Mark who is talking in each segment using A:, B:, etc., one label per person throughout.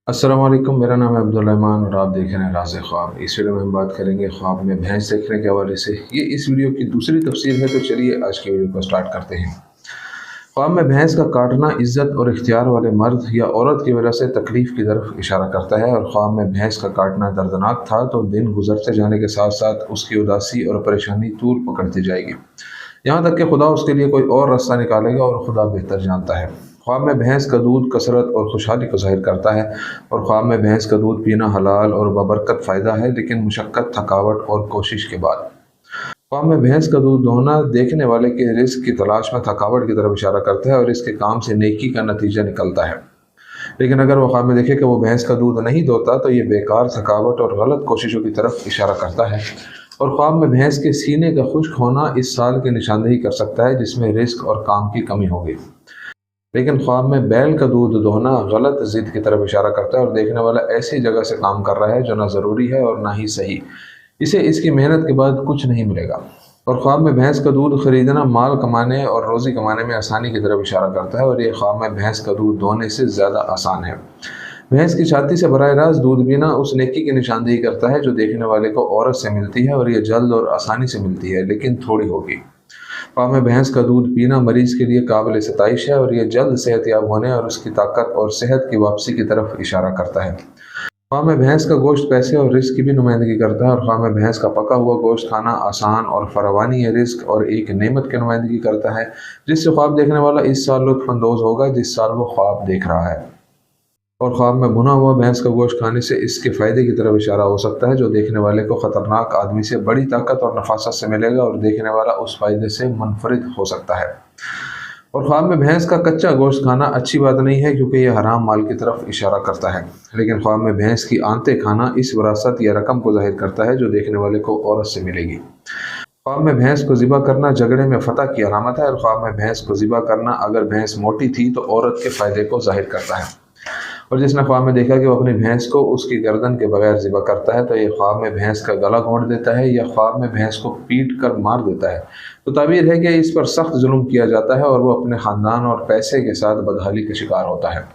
A: अस्सलाम वालेकुम। मेरा नाम है अब्दुल रहमान और आप देख रहे हैं राज़ ख्वाब। इस वीडियो में हम बात करेंगे ख्वाब में भैंस देखने के हवाले से। ये इस वीडियो की दूसरी तफसीर है, तो चलिए आज की वीडियो को स्टार्ट करते हैं। ख्वाब में भैंस का काटना इज्जत और इख्तियार वाले मर्द या औरत की वजह से तकलीफ़ की तरफ इशारा करता है, और ख्वाब में भैंस का काटना दर्दनाक था तो दिन गुजरते जाने के साथ साथ उसकी उदासी और परेशानी तूल पकड़ती जाएगी, यहाँ तक कि खुदा उसके लिए कोई और रास्ता निकालेगा, और खुदा बेहतर जानता है। ख्वाब में भैंस का दूध कसरत और खुशहाली को ज़ाहिर करता है, और ख्वाब में भैंस का दूध पीना हलाल और बबरकत फ़ायदा है, लेकिन मुशक्क़त, थकावट और कोशिश के बाद। ख्वाब में भैंस का दूध दोहना देखने वाले के रिस्क की तलाश में थकावट की तरफ इशारा करता है, और इसके काम से नेकी का नतीजा निकलता है। लेकिन अगर वो ख्वाब में देखे कि वो भैंस का दूध नहीं दोता, तो ये बेकार, थकावट और गलत कोशिशों की तरफ इशारा करता है। और ख्वाब में भैंस के सीने का खुश्क होना इस साल की निशानदेही कर सकता है जिसमें रिस्क और काम की कमी होगी। लेकिन ख्वाब में बैल का दूध दोहना गलत ज़िद की तरफ इशारा करता है, और देखने वाला ऐसी जगह से काम कर रहा है जो ना ज़रूरी है और ना ही सही। इसे इसकी मेहनत के बाद कुछ नहीं मिलेगा। और ख्वाब में भैंस का दूध खरीदना माल कमाने और रोज़ी कमाने में आसानी की तरफ इशारा करता है, और ये ख्वाब में भैंस का दूध दोहने से ज़्यादा आसान है। भैंस की छाती से बराह रास्त दूध पीना उस नेकी की निशानदेही करता है जो देखने वाले को औरत से मिलती है, और यह जल्द और आसानी से मिलती है, लेकिन थोड़ी होगी। ख्वाब में भैंस का दूध पीना मरीज़ के लिए काबिल सताइश है, और यह जल्द सेहतयाब होने और उसकी ताकत और सेहत की वापसी की तरफ इशारा करता है। ख्वाब में भैंस का गोश्त पैसे और रिस्क की भी नुमाइंदगी करता है, और ख्वाब में भैंस का पका हुआ गोश्त खाना आसान और फरावानी रिस्क और एक नेमत की नुमाइंदगी करता है, जिससे ख्वाब देखने वाला इस साल लुत्फ़अंदोज़ होगा जिस साल वो ख्वाब देख रहा है। और ख्वाब में भुना हुआ भैंस का गोश्त खाने से इसके फ़ायदे की तरफ इशारा हो सकता है जो देखने वाले को ख़तरनाक आदमी से बड़ी ताकत और नफासत से मिलेगा, और देखने वाला उस फ़ायदे से मुनफरिद हो सकता है। और ख्वाब में भैंस का कच्चा गोश्त खाना अच्छी बात नहीं है, क्योंकि यह हराम माल की तरफ इशारा करता है। लेकिन ख्वाब में भैंस की आंतें खाना इस विरासत या रकम को ज़ाहिर करता है जो देखने वाले को औरत से मिलेगी। ख्वाब में भैंस को ज़िबा करना झगड़े में फतह की अलामत है, और ख्वाब में भैंस को ज़िबा करना अगर भैंस मोटी थी तो औरत के फ़ायदे को ज़ाहिर करता है। और जिसने ख्वाब में देखा कि वो अपनी भैंस को उसकी गर्दन के बगैर ज़िबा करता है, तो ये ख्वाब में भैंस का गला घोंट देता है या ख्वाब में भैंस को पीट कर मार देता है। तो ताबीर है कि इस पर सख्त जुल्म किया जाता है और वो अपने ख़ानदान और पैसे के साथ बदहाली का शिकार होता है।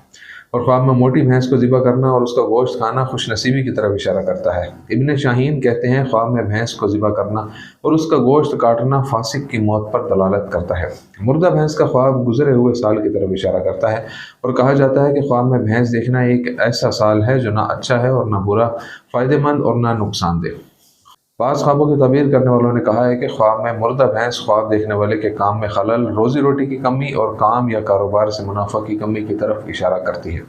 A: और ख्वाब में मोटी भैंस को ज़िबा करना और उसका गोश्त खाना खुशनसीबी की तरफ इशारा करता है। इब्न शाहीन कहते हैं, ख्वाब में भैंस को ज़िबा करना और उसका गोश्त काटना फासिक की मौत पर दलालत करता है। मुर्दा भैंस का ख्वाब गुजरे हुए साल की तरफ इशारा करता है, और कहा जाता है कि ख्वाब में भैंस देखना एक ऐसा साल है जो ना अच्छा है और ना बुरा, फ़ायदेमंद और ना नुकसानदेह। बाज़ ख्वाबों की ताबीर करने वालों ने कहा है कि ख्वाब में मुर्दा भैंस ख्वाब देखने वाले के काम में खलल, रोज़ी रोटी की कमी और काम या कारोबार से मुनाफा की कमी की तरफ इशारा करती है।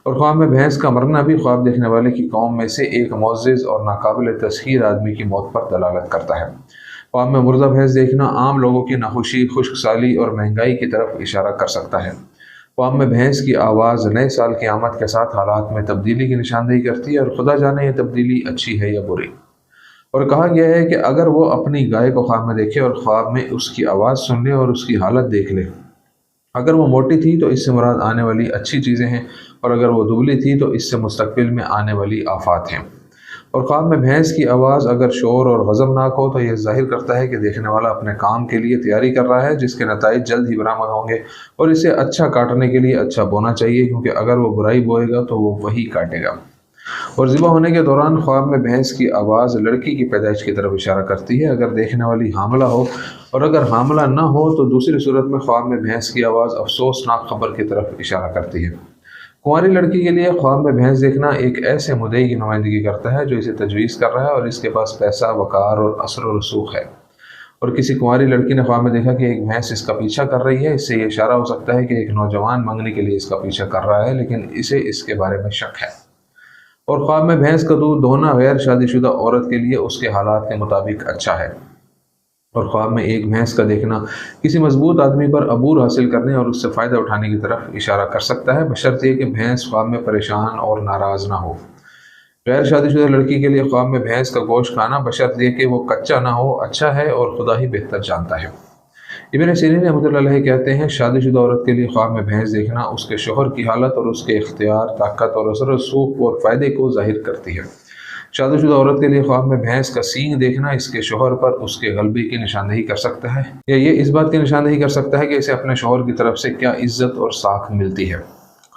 A: और ख्वाब में भैंस का मरना भी ख्वाब देखने वाले की कौम में से एक मोअज़्ज़िज़ और नाकाबिल तस्खीर आदमी की मौत पर दलालत करता है। ख्वाब में मुर्दा भैंस देखना आम लोगों की नाखुशी, खुश्क साली और महंगाई की तरफ इशारा कर सकता है। ख्वाब में भैंस की आवाज़ नए साल की आमद के साथ हालात में तब्दीली की निशानदेही करती है, और खुदा जाने ये तब्दीली अच्छी है या बुरी। और कहा गया है कि अगर वो अपनी गाय को ख्वाब में देखे और ख्वाब में उसकी आवाज़ सुन ले और उसकी हालत देख ले, अगर वो मोटी थी तो इससे मुराद आने वाली अच्छी चीज़ें हैं, और अगर वो दुबली थी तो इससे मुस्तकबिल में आने वाली आफात हैं। और ख्वाब में भैंस की आवाज़ अगर शोर और गज़बनाक हो तो यह ज़ाहिर करता है कि देखने वाला अपने काम के लिए तैयारी कर रहा है जिसके नताइज जल्द ही बरामद होंगे, और इसे अच्छा काटने के लिए अच्छा बोना चाहिए, क्योंकि अगर वो बुराई बोएगा तो वो वही काटेगा। और ज़िबा होने के दौरान ख्वाब में भैंस की आवाज़ लड़की की पैदाइश की तरफ इशारा करती है अगर देखने वाली हामला हो, और अगर हामला न हो तो दूसरी सूरत में ख्वाब में भैंस की आवाज़ अफसोसनाक खबर की तरफ इशारा करती है। कुंवारी लड़की के लिए ख्वाब में भैंस देखना एक ऐसे मुद्दे की नुमाइंदगी करता है जो इसे तजवीज़ कर रहा है और इसके पास पैसा, वक़ार और असर व रसूख है। और किसी कुंवारी लड़की ने ख्वाब में देखा कि एक भैंस इसका पीछा कर रही है, इससे ये इशारा हो सकता है कि एक नौजवान मंगनी के लिए इसका पीछा कर रहा है, लेकिन इसे इसके बारे में शक है। और ख्वाब में भैंस का दूध दोहना गैर शादीशुदा औरत के लिए उसके हालात के मुताबिक अच्छा है। और ख्वाब में एक भैंस का देखना किसी मजबूत आदमी पर अबूर हासिल करने और उससे फ़ायदा उठाने की तरफ इशारा कर सकता है, बशर्ते कि भैंस ख्वाब में परेशान और नाराज़ ना हो। गैर शादीशुदा लड़की के लिए ख्वाब में भैंस का गोश्त खाना बशर्ते कि वो कच्चा ना हो अच्छा है, और खुदा ही बेहतर जानता है। इब्न सीरीन रहमतुल्लाह अलैह कहते हैं, शादीशुदा औरत के लिए ख्वाब में भैंस देखना उसके शोहर की हालत और उसके इख्तियार, ताकत और असर रसूख और फ़ायदे को ज़ाहिर करती है। शादीशुदा औरत के लिए ख्वाब में भैंस का सींग देखना इसके शोहर पर उसके गलबे की निशानदेही कर सकता है, या ये इस बात की निशानदेही कर सकता है कि इसे अपने शोहर की तरफ से क्या इज्जत और साख मिलती है।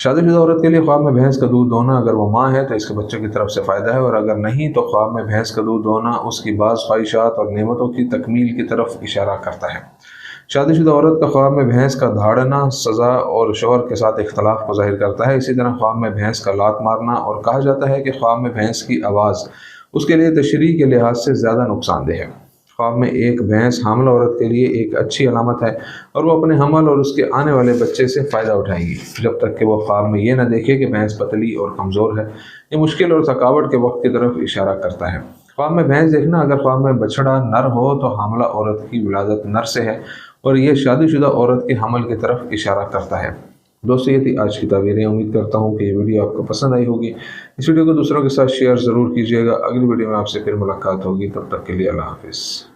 A: शादीशुदा औरत के लिए ख्वाब में भैंस का दूध दोना, अगर वो माँ है तो इसके बच्चों की तरफ से फ़ायदा है, और अगर नहीं तो ख्वाब में भैंस का दूध दोना उसकी बाज़ ख्वाहिशात और नेमतों की तकमील की तरफ इशारा करता है। शादीशुदा औरत का ख्वाब में भैंस का दहाड़ना सज़ा और शौहर के साथ इख्तलाफ को ज़ाहिर करता है। इसी तरह ख्वाब में भैंस का लात मारना, और कहा जाता है कि ख्वाब में भैंस की आवाज़ उसके लिए तशरीह के लिहाज से ज़्यादा नुकसानदेह है। ख्वाब में एक भैंस हामिला औरत के लिए एक अच्छी अलामत है, और वो अपने हमल और उसके आने वाले बच्चे से फ़ायदा उठाएगी, जब तक कि वो ख्वाब में ये न देखे कि भैंस पतली और कमज़ोर है। ये मुश्किल और थकावट के वक्त की तरफ इशारा करता है। ख्वाब में भैंस देखना, अगर ख्वाब में बछड़ा नर हो तो हामिला औरत की विलादत नर से है, और यह शादीशुदा औरत के हमल की तरफ इशारा करता है। दोस्तों, ये थी आज की ताबीरें। उम्मीद करता हूँ कि ये वीडियो आपको पसंद आई होगी। इस वीडियो को दूसरों के साथ शेयर ज़रूर कीजिएगा। अगली वीडियो में आपसे फिर मुलाकात होगी, तब तक के लिए अल्लाह हाफ़िज़।